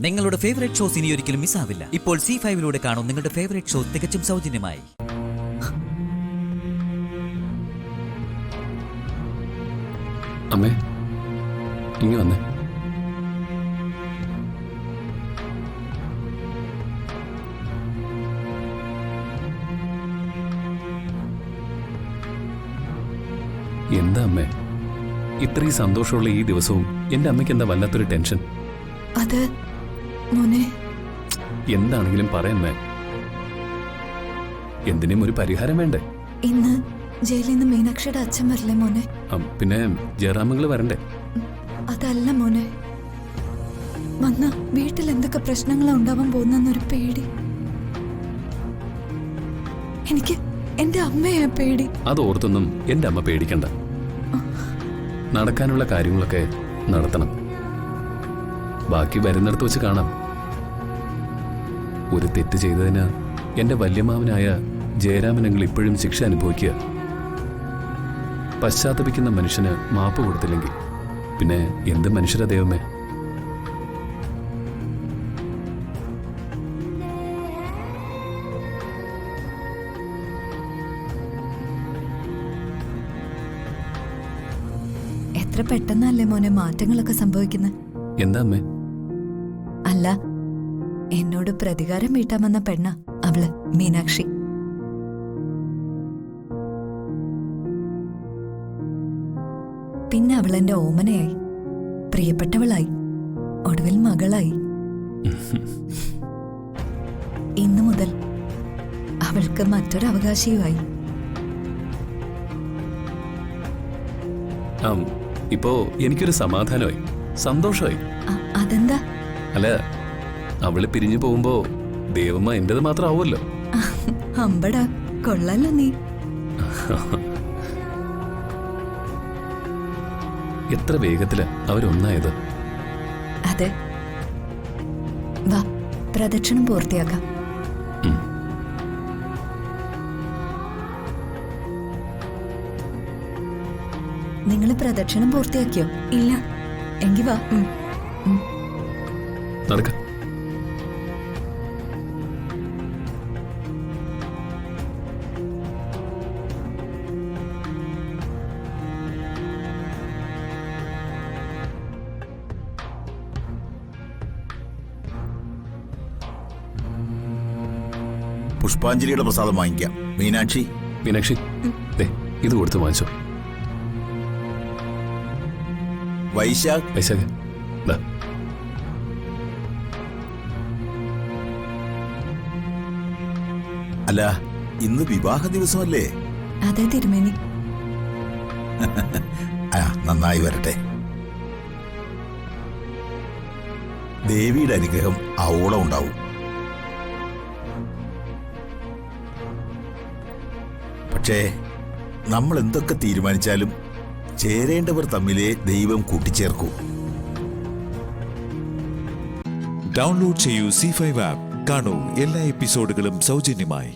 നിങ്ങളുടെ favourite shows ഇനി ഒരിക്കലും മിസ്സാവില്ല. ഇപ്പോൾ C5-ലൂടെ കാണും നിങ്ങളുടെ ഫേവറേറ്റ് ഷോ തികച്ചും സൗജന്യമായി. അമ്മേ, ഇങ്ങ് വന്നേ. എന്താ അമ്മേ, ഇത്രയും സന്തോഷമുള്ള ഈ ദിവസവും എന്റെ അമ്മയ്ക്ക് എന്താ വല്ലാത്തൊരു ടെൻഷൻ? അത് മോനെ, എന്താണെങ്കിലും പറയമ്മേ. എന്തിനും ഒരു പരിഹാരം വേണ്ടേ? ഇന്ന് ജയിലിൽ നിന്ന് മീനാക്ഷിയുടെ അച്ഛൻ വരില്ലേ മോനെ? പിന്നെ ജയറാമങ്ങള് വരണ്ടേ? അതല്ല മോനെ, വന്ന വീട്ടിൽ എന്തൊക്കെ പ്രശ്നങ്ങളാ ഉണ്ടാവാൻ പോകുന്നൊരു പേടി. എനിക്ക് എന്റെ അമ്മയെ പേടി. അതോർത്തൊന്നും എന്റെ അമ്മ പേടിക്കണ്ട. നടക്കാനുള്ള കാര്യങ്ങളൊക്കെ നടത്തണം. ബാക്കി വരുന്നിടത്ത് വെച്ച് കാണാം. ഒരു തെറ്റ് ചെയ്തതിന് എന്റെ വല്യമാവനായ ജയരാമനങ്ങൾ ഇപ്പോഴും ശിക്ഷ അനുഭവിക്കുക. പശ്ചാത്തപിക്കുന്ന മനുഷ്യന് മാപ്പ് കൊടുത്തില്ലെങ്കിൽ പിന്നെ എന്ത് മനുഷ്യരാ ദൈവമേ? എത്ര പെട്ടെന്നല്ലേ മോനെ മാറ്റങ്ങളൊക്കെ സംഭവിക്കുന്നത്? എന്താ അമ്മേ? അല്ല, എന്നോട് പ്രതികാരം വീട്ടാമെന്ന പെണ്ണ അവള് മീനാക്ഷി. പിന്നെ അവളെന്റെ ഓമനയായി, പ്രിയപ്പെട്ടവളായി, ഒടുവിൽ മകളായി. ഇന്നു മുതൽ അവൾക്ക് മറ്റൊരു അവകാശിയുമായി. ഇപ്പോ എനിക്കൊരു സമാധാനമായി, സന്തോഷമായി. അതെന്താ? അല്ല, അവള് പിരിഞ്ഞു പോകുമ്പോ ദേവമ്മ എന്റേത് മാത്രം ആവുമല്ലോ. അമ്പടാ, കൊള്ളാലോ നീ. എത്ര വേഗത്തിലാ അവരൊന്നായത്. അതെ, വാ പ്രദക്ഷിണം പൂർത്തിയാക്കാം. നിങ്ങൾ പ്രദക്ഷിണം പൂർത്തിയാക്കിയോ? ഇല്ല. എങ്കി വാ. നടക്ക. പുഷ്പാഞ്ജലിയുടെ പ്രസാദം വാങ്ങിക്കാം. മീനാക്ഷി, ഇത് കൊടുത്ത് വാങ്ങിച്ചോ. വൈശാഖ്, അല്ല, ഇന്ന് വിവാഹ ദിവസമല്ലേ? അതെ തിരുമേനി. നന്നായി വരട്ടെ. ദേവിയുടെ അനുഗ്രഹം ആവോളം ഉണ്ടാവും. പക്ഷേ നമ്മൾ എന്തൊക്കെ തീരുമാനിച്ചാലും ചേരേണ്ടവർ തമ്മിലേ ദൈവം കൂട്ടിച്ചേർക്കൂ. ഡൗൺലോഡ് ചെയ്യൂ C5 ആപ്പ്. കാണൂ എല്ലാ എപ്പിസോഡുകളും സൗജന്യമായി.